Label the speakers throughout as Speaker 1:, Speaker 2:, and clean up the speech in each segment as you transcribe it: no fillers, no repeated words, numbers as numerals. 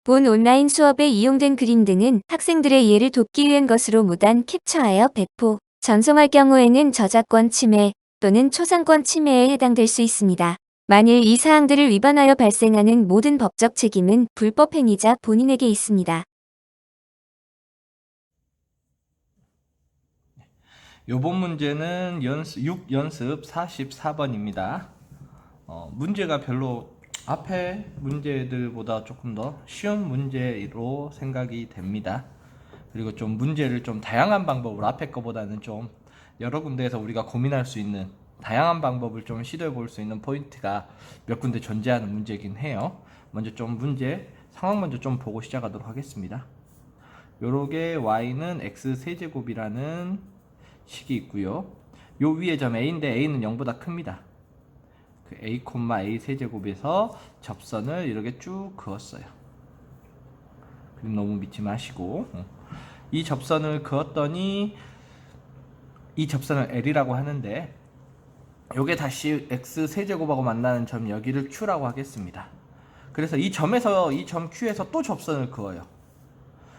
Speaker 1: 본 온라인 수업에 이용된 그림 등은 학생들의 이해를 돕기 위한 것으로 무단 캡처하여 배포, 전송할 경우에는 저작권 침해 또는 초상권 침해에 해당될 수 있습니다. 만일 이 사항들을 위반하여 발생하는 모든 법적 책임은 불법 행위자 본인에게 있습니다.
Speaker 2: 요번 문제는 6연습 44번입니다. 문제가 별로 앞에 문제들보다 조금 더 쉬운 문제로 생각이 됩니다. 그리고 좀 문제를 좀 다양한 방법으로 앞에 거보다는 좀 여러 군데에서 우리가 고민할 수 있는 다양한 방법을 좀 시도해 볼 수 있는 포인트가 몇 군데 존재하는 문제이긴 해요. 먼저 좀 문제 상황 먼저 좀 보고 시작하도록 하겠습니다. 요렇게 y는 x 세제곱이라는 식이 있고요. 요 위에 점 a인데 a는 0보다 큽니다. 그 a, a 세제곱에서 접선을 이렇게 쭉 그었어요. 그림 너무 믿지 마시고 이 접선을 그었더니 이 접선을 L이라고 하는데 요게 다시 x 세제곱하고 만나는 점 여기를 Q라고 하겠습니다. 그래서 이 점에서 이 점 Q에서 또 접선을 그어요.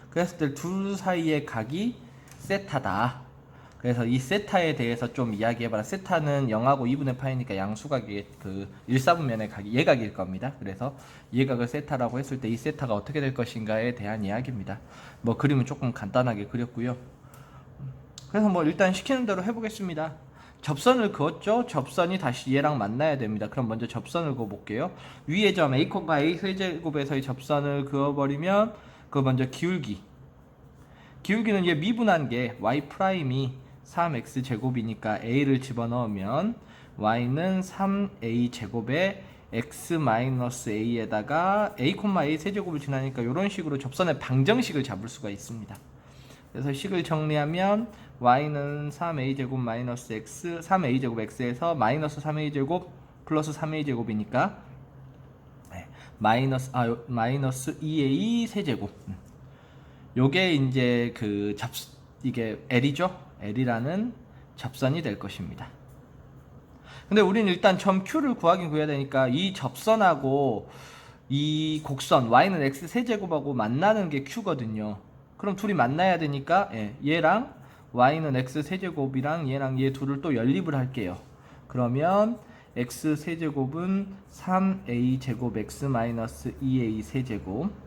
Speaker 2: 그랬을 때 둘 사이의 각이 세타다. 그래서 이 세타에 대해서 좀 이야기해봐라. 세타는 0하고 2분의 파이니까 양수각의 그 1사분면의 각이 예각일 겁니다. 그래서 예각을 세타라고 했을 때 이 세타가 어떻게 될 것인가에 대한 이야기입니다. 뭐 그림은 조금 간단하게 그렸고요. 그래서 뭐 일단 시키는 대로 해보겠습니다. 접선을 그었죠? 접선이 다시 얘랑 만나야 됩니다. 그럼 먼저 접선을 그어볼게요. 위에 점 a, a 세제곱에서의 접선을 그어버리면 그 먼저 기울기. 기울기는 얘 미분한 게 y 프라임이 3x 제곱이니까 a를 집어넣으면 y는 3a 제곱에 x 마이너스 a에다가 a, a 세제곱을 지나니까 이런 식으로 접선의 방정식을 잡을 수가 있습니다. 그래서 식을 정리하면 y는 3a 제곱 마이너스 x 3a 제곱 x에서 마이너스 3a 제곱 플러스 3a 제곱이니까 마이너스 2a 세제곱. 요게 이제 그 이게 L이죠? L이라는 접선이 될 것입니다. 근데 우리는 일단 점 Q를 구하긴 구해야 되니까 이 접선하고 이 곡선 y는 x 세제곱하고 만나는 게 Q거든요. 그럼 둘이 만나야 되니까 얘랑 y는 x 세제곱이랑 얘랑 얘 둘을 또 연립을 할게요. 그러면 x 세제곱은 3a 제곱 x 마이너스 2a 세제곱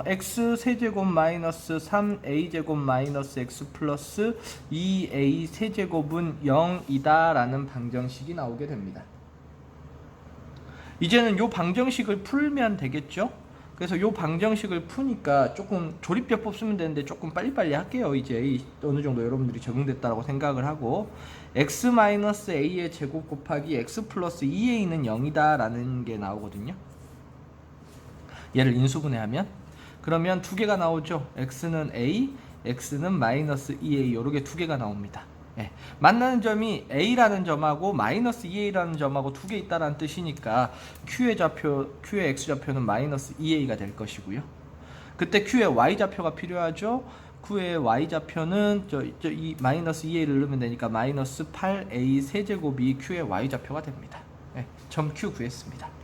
Speaker 2: x 세제곱 마이너스 3a 제곱 마이너스 x 플러스 2a 세제곱은 0이다 라는 방정식이 나오게 됩니다. 이제는 요 방정식을 풀면 되겠죠? 그래서 요 방정식을 푸니까 조금 조립비법 쓰면 되는데 조금 빨리빨리 할게요. 이제 어느 정도 여러분들이 적응됐다고 생각을 하고 x-a의 제곱 곱하기 x 플러스 2a는 0이다 라는 게 나오거든요. 얘를 인수분해하면 그러면 두 개가 나오죠. x는 a, x는 마이너스 2a 요렇게 두 개가 나옵니다. 만나는 점이 a라는 점하고 마이너스 2a라는 점하고 두 개 있다라는 뜻이니까 q의 x좌표는 마이너스 2a가 될 것이고요. 그때 q의 y좌표가 필요하죠. q의 y좌표는 이 마이너스 2a를 넣으면 되니까 마이너스 8a 세제곱이 q의 y좌표가 됩니다. 점 q 구했습니다.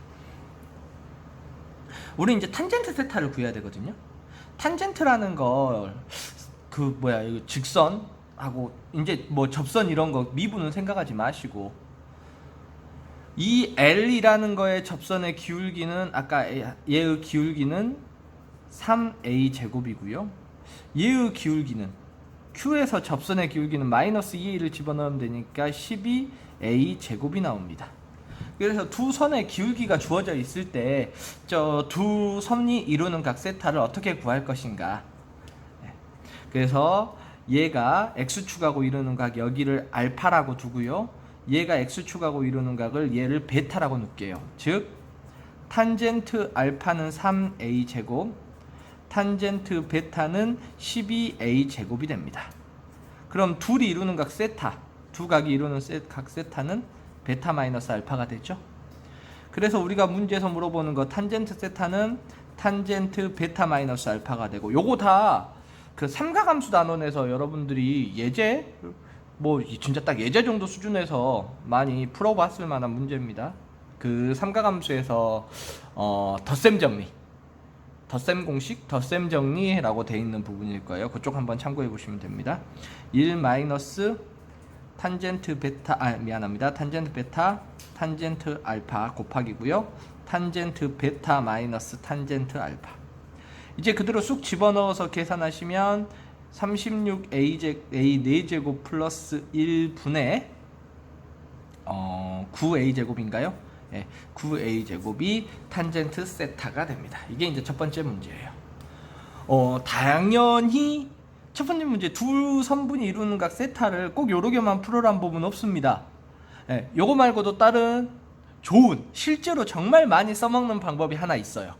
Speaker 2: 우리 이제 탄젠트 세타를 구해야 되거든요. 탄젠트라는 걸 이거 직선하고 이제 뭐 접선 이런 거 미분은 생각하지 마시고 이 L이라는 거의 접선의 기울기는 아까 얘의 기울기는 3a 제곱이고요. 얘의 기울기는 Q에서 접선의 기울기는 마이너스 2a를 집어넣으면 되니까 12a 제곱이 나옵니다. 그래서 두 선의 기울기가 주어져 있을 때 저 두 선이 이루는 각 세타를 어떻게 구할 것인가. 그래서 얘가 x축하고 이루는 각 여기를 알파라고 두고요. 얘가 x축하고 이루는 각을 얘를 베타라고 놓을게요. 즉 탄젠트 알파는 3a 제곱, 탄젠트 베타는 12a 제곱이 됩니다. 그럼 둘이 이루는 각 세타, 두 각이 이루는 각 세타는 베타 마이너스 알파가 되죠. 그래서 우리가 문제에서 물어보는 거 탄젠트 세타는 탄젠트 베타 마이너스 알파가 되고 요거 다 그 삼각함수 단원에서 여러분들이 예제 뭐 진짜 딱 예제 정도 수준에서 많이 풀어봤을 만한 문제입니다. 그 삼각함수에서 덧셈 정리 덧셈 공식, 덧셈 정리라고 되어 있는 부분일 거예요. 그쪽 한번 참고해 보시면 됩니다. 1 마이너스 탄젠트 베타, 미안합니다. 탄젠트 베타, 탄젠트 알파 곱하기고요. 탄젠트 베타 마이너스 탄젠트 알파. 이제 그대로 쑥 집어넣어서 계산하시면 36a 4제곱 플러스 1분의 9a 제곱인가요? 예, 9a 제곱이 탄젠트 세타가 됩니다. 이게 이제 첫 번째 문제예요. 당연히 첫 번째 문제 두 선분이 이루는 각 세타를 꼭 요러 개만 풀어란 법은 없습니다. 예, 요거 말고도 다른 좋은 실제로 정말 많이 써먹는 방법이 하나 있어요.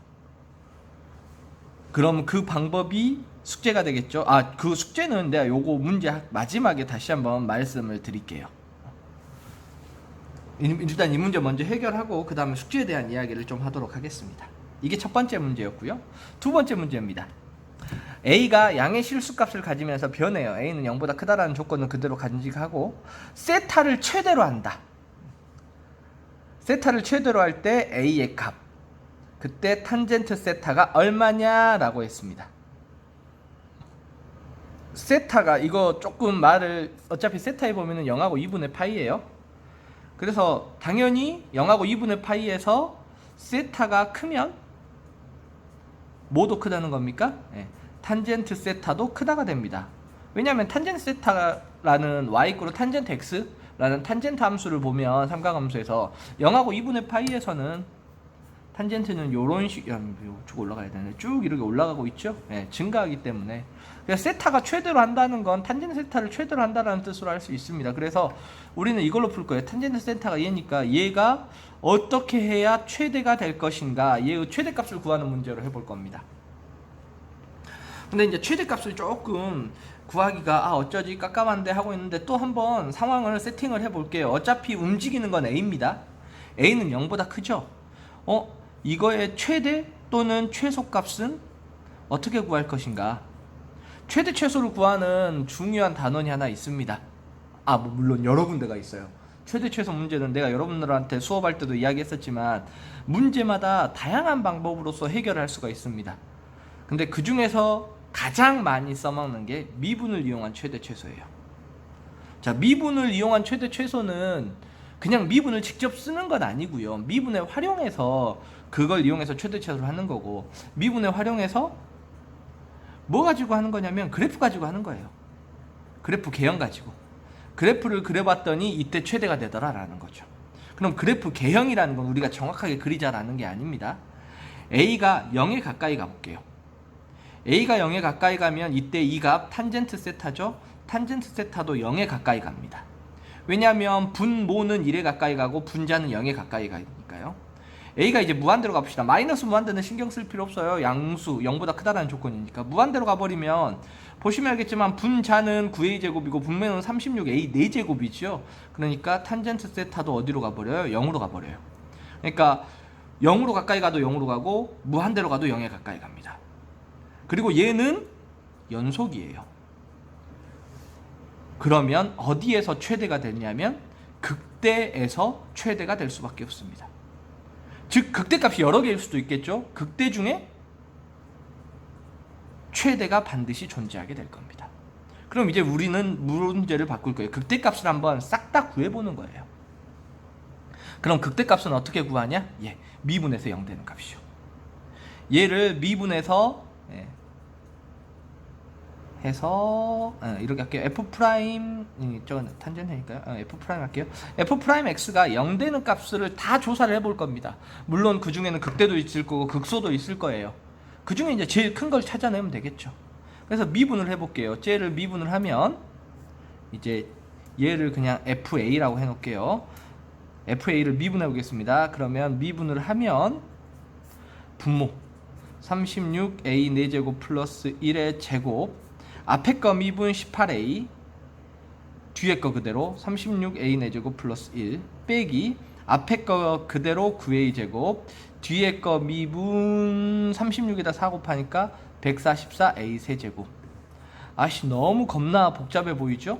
Speaker 2: 그럼 그 방법이 숙제가 되겠죠. 그 숙제는 내가 요거 문제 마지막에 다시 한번 말씀을 드릴게요. 일단 이 문제 먼저 해결하고 그 다음에 숙제에 대한 이야기를 좀 하도록 하겠습니다. 이게 첫 번째 문제였고요. 두 번째 문제입니다. A가 양의 실수값을 가지면서 변해요. A는 0보다 크다라는 조건은 그대로 간직하고 세타를 최대로 한다. 세타를 최대로 할 때 A의 값, 그때 탄젠트 세타가 얼마냐라고 했습니다. 세타가 이거 조금 말을 어차피 세타에 보면은 0하고 2분의 파이예요. 그래서 당연히 0하고 2분의 파이에서 세타가 크면 뭐도 크다는 겁니까? 네. 탄젠트 세타도 크다가 됩니다. 왜냐하면 탄젠트 세타라는 y 이꼬르 탄젠트 x라는 탄젠트 함수를 보면 삼각함수에서 0하고 2분의 파이에서는 탄젠트는 요런 식, 쭉 올라가야 되는데 쭉 이렇게 올라가고 있죠? 네, 증가하기 때문에. 그래서 세타가 최대로 한다는 건 탄젠트 세타를 최대로 한다는 뜻으로 할 수 있습니다. 그래서 우리는 이걸로 풀 거예요. 탄젠트 세타가 얘니까 얘가 어떻게 해야 최대가 될 것인가, 얘의 최대값을 구하는 문제로 해볼 겁니다. 근데 이제 최대값을 조금 구하기가 어쩌지 깜깜한데 하고 있는데 또 한번 상황을 세팅을 해볼게요. 어차피 움직이는 건 A입니다. A는 0보다 크죠? 이거의 최대 또는 최소값은 어떻게 구할 것인가? 최대 최소를 구하는 중요한 단원이 하나 있습니다. 물론 여러 군데가 있어요. 최대 최소 문제는 내가 여러분들한테 수업할 때도 이야기했었지만 문제마다 다양한 방법으로서 해결할 수가 있습니다. 근데 그 중에서 가장 많이 써먹는 게 미분을 이용한 최대 최소예요. 자, 미분을 이용한 최대 최소는 그냥 미분을 직접 쓰는 건 아니고요. 미분에 활용해서 그걸 이용해서 최대 최소를 하는 거고, 미분에 활용해서 뭐 가지고 하는 거냐면 그래프 가지고 하는 거예요. 그래프 개형 가지고. 그래프를 그려봤더니 이때 최대가 되더라라는 거죠. 그럼 그래프 개형이라는 건 우리가 정확하게 그리자라는 게 아닙니다. A가 0에 가까이 가볼게요. A가 0에 가까이 가면 이때 이 값 탄젠트 세타죠. 탄젠트 세타도 0에 가까이 갑니다. 왜냐하면 분모는 1에 가까이 가고 분자는 0에 가까이 가니까요. A가 이제 무한대로 가봅시다. 마이너스 무한대는 신경 쓸 필요 없어요. 양수 0보다 크다라는 조건이니까. 무한대로 가버리면 보시면 알겠지만 분자는 9a 제곱이고 분모는 36a 4제곱이죠. 그러니까 탄젠트 세타도 어디로 가버려요? 0으로 가버려요. 그러니까 0으로 가까이 가도 0으로 가고 무한대로 가도 0에 가까이 갑니다. 그리고 얘는 연속이에요. 그러면 어디에서 최대가 되냐면 극대에서 최대가 될 수밖에 없습니다. 즉 극대값이 여러 개일 수도 있겠죠. 극대 중에 최대가 반드시 존재하게 될 겁니다. 그럼 이제 우리는 문제를 바꿀 거예요. 극대값을 한번 싹 다 구해보는 거예요. 그럼 극대값은 어떻게 구하냐? 미분에서 0 되는 값이죠. 얘를 미분에서 해서 이렇게 할게요. f 프라임 저건 탄젠트니까요. f 프라임 할게요. f 프라임 x가 0 되는 값을 다 조사를 해볼 겁니다. 물론 그 중에는 극대도 있을 거고 극소도 있을 거예요. 그 중에 이제 제일 큰 걸 찾아내면 되겠죠. 그래서 미분을 해볼게요. 쟤를 미분을 하면 이제 얘를 그냥 fa라고 해놓을게요. fa를 미분해 보겠습니다. 그러면 미분을 하면 분모 36a 4제곱 플러스 1의 제곱, 앞에 거 미분 18a, 뒤에 거 그대로 36a 4제곱 플러스 1 빼기 앞에 거 그대로 9a 제곱, 뒤에 거 미분 36에다 4 곱하니까 144a 세제곱. 너무 겁나 복잡해 보이죠?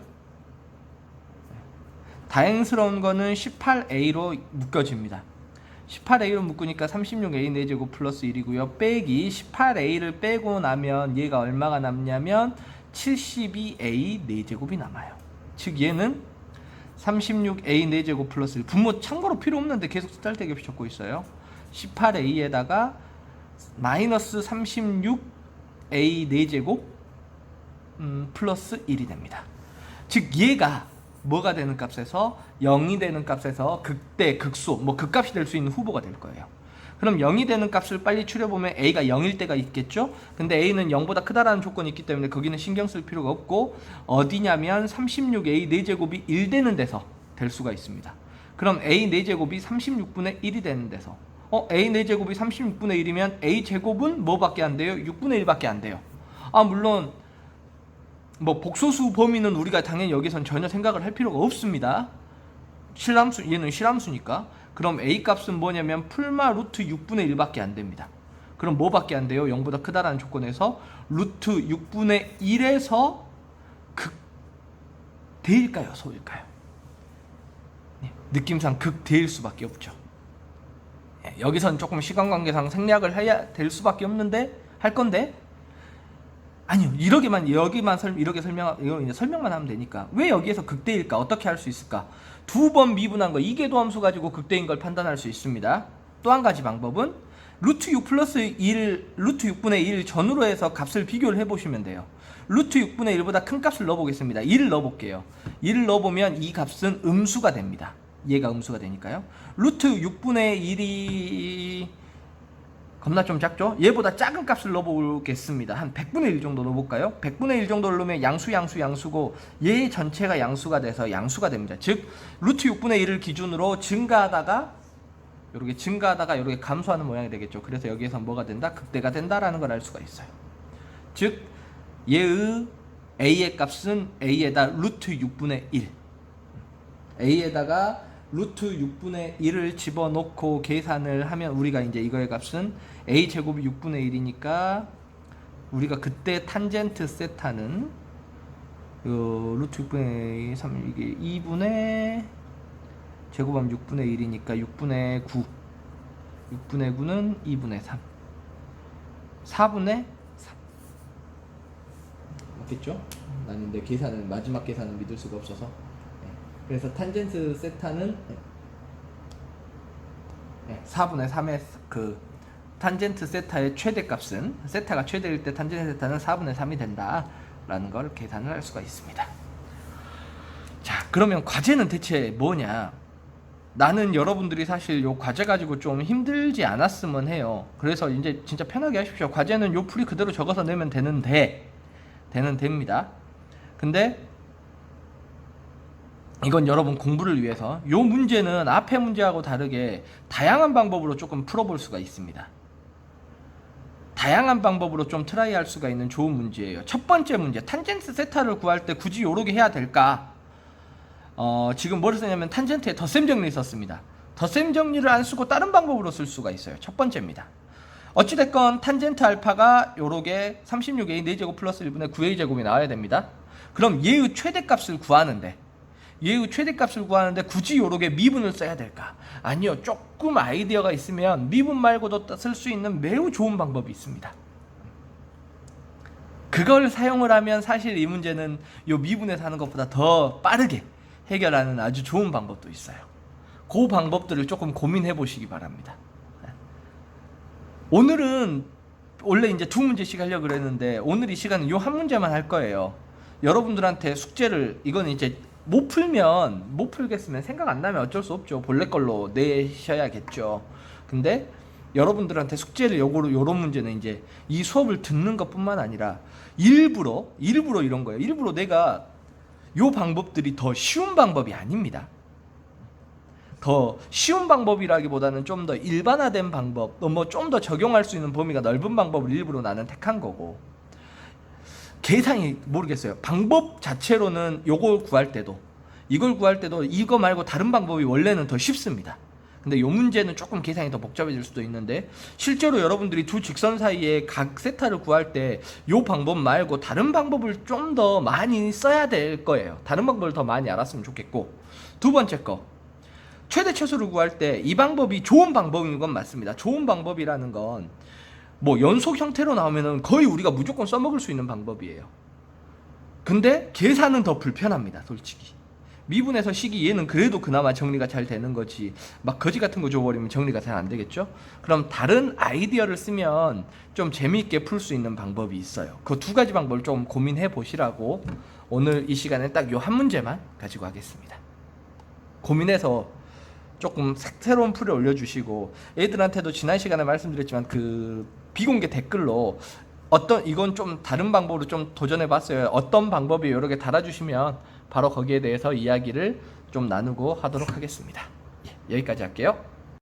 Speaker 2: 다행스러운 거는 18a로 묶여집니다. 18a로 묶으니까 36a 4제곱 플러스 1이고요. 빼기 18a를 빼고 나면 얘가 얼마가 남냐면 72a 4제곱이 남아요. 즉 얘는 36a 4제곱 플러스 1. 분모 참고로 필요 없는데 계속 쓰잘데기 적고 있어요. 18a에다가 마이너스 36a 4제곱 플러스 1이 됩니다. 즉 얘가 뭐가 되는 값에서 0이 되는 값에서 극대, 극소, 뭐 극값이 될 수 있는 후보가 될 거예요. 그럼 0이 되는 값을 빨리 추려보면 a가 0일 때가 있겠죠? 근데 a는 0보다 크다라는 조건이 있기 때문에 거기는 신경 쓸 필요가 없고 어디냐면 36a 4제곱이 1 되는 데서 될 수가 있습니다. 그럼 a 4제곱이 36분의 1이 되는 데서 a 4제곱이 36분의 1이면 a 제곱은 뭐밖에 안 돼요? 6분의 1밖에 안 돼요. 물론 뭐 복소수 범위는 우리가 당연히 여기선 전혀 생각을 할 필요가 없습니다. 실함수, 얘는 실함수니까. 그럼 a 값은 뭐냐면 풀마 루트 6분의 1밖에 안 됩니다. 그럼 뭐밖에 안 돼요? 0보다 크다라는 조건에서 루트 6분의 1에서 극대일까요? 소일까요? 느낌상 극대일 수밖에 없죠. 여기선 조금 시간관계상 생략을 해야 될 수밖에 없는데 할 건데 아니요, 이렇게 설명만 하면 되니까. 왜 여기에서 극대일까? 어떻게 할 수 있을까? 2번 미분한 거, 이계도함수 가지고 극대인 걸 판단할 수 있습니다. 또 한 가지 방법은 루트 6 플러스 1, 루트 6분의 1 전으로 해서 값을 비교를 해보시면 돼요. 루트 6분의 1보다 큰 값을 넣어보겠습니다. 1을 넣어볼게요. 1을 넣어보면 이 값은 음수가 됩니다. 얘가 음수가 되니까요. 루트 6분의 1이 겁나 좀 작죠? 얘보다 작은 값을 넣어보겠습니다. 한 100분의 1 정도 넣어볼까요? 100분의 1 정도를 넣으면 양수고 얘 전체가 양수가 돼서 양수가 됩니다. 즉 루트 6분의 1을 기준으로 증가하다가 이렇게 감소하는 모양이 되겠죠. 그래서 여기에서 뭐가 된다? 극대가 된다라는 걸 알 수가 있어요. 즉 얘의 a의 값은 a에다 루트 6분의 1 a에다가 루트 6분의 1을 집어넣고 계산을 하면 우리가 이제 이거의 값은 a 제곱이 6분의 1이니까 우리가 그때 탄젠트 세타는 루트 6분의 3 이게 2분의 제곱하면 6분의 1이니까 6분의 9 6분의 9는 2분의 3 4분의 3 맞겠죠? 나는 내 계산은 마지막 계산은 믿을 수가 없어서 그래서 탄젠트 세타는 4분의 3의 그 탄젠트 세타의 최대값은 세타가 최대일 때 탄젠트 세타는 4분의 3이 된다라는 걸 계산을 할 수가 있습니다. 자, 그러면 과제는 대체 뭐냐? 나는 여러분들이 사실 요 과제 가지고 좀 힘들지 않았으면 해요. 그래서 이제 진짜 편하게 하십시오. 과제는 요 풀이 그대로 적어서 내면 됩니다. 근데 이건 여러분 공부를 위해서 요 문제는 앞에 문제하고 다르게 다양한 방법으로 조금 풀어볼 수가 있습니다. 다양한 방법으로 좀 트라이할 수가 있는 좋은 문제예요. 첫 번째 문제, 탄젠트 세타를 구할 때 굳이 요렇게 해야 될까? 지금 뭐를 쓰냐면 탄젠트에 덧셈 정리를 썼습니다. 덧셈 정리를 안 쓰고 다른 방법으로 쓸 수가 있어요. 첫 번째입니다. 어찌됐건 탄젠트 알파가 요렇게 36a 4제곱 플러스 1분의 9a 제곱이 나와야 됩니다. 그럼 얘의 최대값을 구하는데 굳이 요렇게 미분을 써야 될까? 아니요, 조금 아이디어가 있으면 미분 말고도 쓸 수 있는 매우 좋은 방법이 있습니다. 그걸 사용을 하면 사실 이 문제는 요 미분에서 하는 것보다 더 빠르게 해결하는 아주 좋은 방법도 있어요. 그 방법들을 조금 고민해 보시기 바랍니다. 오늘은 원래 이제 2문제씩 하려고 그랬는데 오늘 이 시간은 요 한 문제만 할 거예요. 여러분들한테 숙제를 이건 이제 못 풀겠으면 생각 안 나면 어쩔 수 없죠. 본래 걸로 내셔야겠죠. 근데 여러분들한테 숙제를 요런 문제는 이제 이 수업을 듣는 것뿐만 아니라 일부러 이런 거예요. 일부러 내가 요 방법들이 더 쉬운 방법이 아닙니다. 더 쉬운 방법이라기보다는 좀 더 일반화된 방법, 뭐 좀 더 적용할 수 있는 범위가 넓은 방법을 일부러 나는 택한 거고, 계산이 모르겠어요. 방법 자체로는 이걸 구할 때도 이거 말고 다른 방법이 원래는 더 쉽습니다. 근데 이 문제는 조금 계산이 더 복잡해질 수도 있는데 실제로 여러분들이 두 직선 사이에 각 세타를 구할 때 이 방법 말고 다른 방법을 좀 더 많이 써야 될 거예요. 다른 방법을 더 많이 알았으면 좋겠고, 두 번째 거 최대 최소를 구할 때 이 방법이 좋은 방법인 건 맞습니다. 좋은 방법이라는 건 뭐 연속 형태로 나오면은 거의 우리가 무조건 써먹을 수 있는 방법이에요. 근데 계산은 더 불편합니다, 솔직히. 미분에서 식이 얘는 그래도 그나마 정리가 잘 되는 거지, 막 거지 같은 거 줘버리면 정리가 잘 안 되겠죠? 그럼 다른 아이디어를 쓰면 좀 재미있게 풀 수 있는 방법이 있어요. 그 두 가지 방법을 좀 고민해 보시라고 오늘 이 시간에 딱 요 한 문제만 가지고 하겠습니다. 고민해서 조금 새로운 풀을 올려주시고, 애들한테도 지난 시간에 말씀드렸지만 그 비공개 댓글로 어떤 이건 좀 다른 방법으로 좀 도전해봤어요, 어떤 방법이 여러 개 달아주시면 바로 거기에 대해서 이야기를 좀 나누고 하도록 하겠습니다. 예, 여기까지 할게요.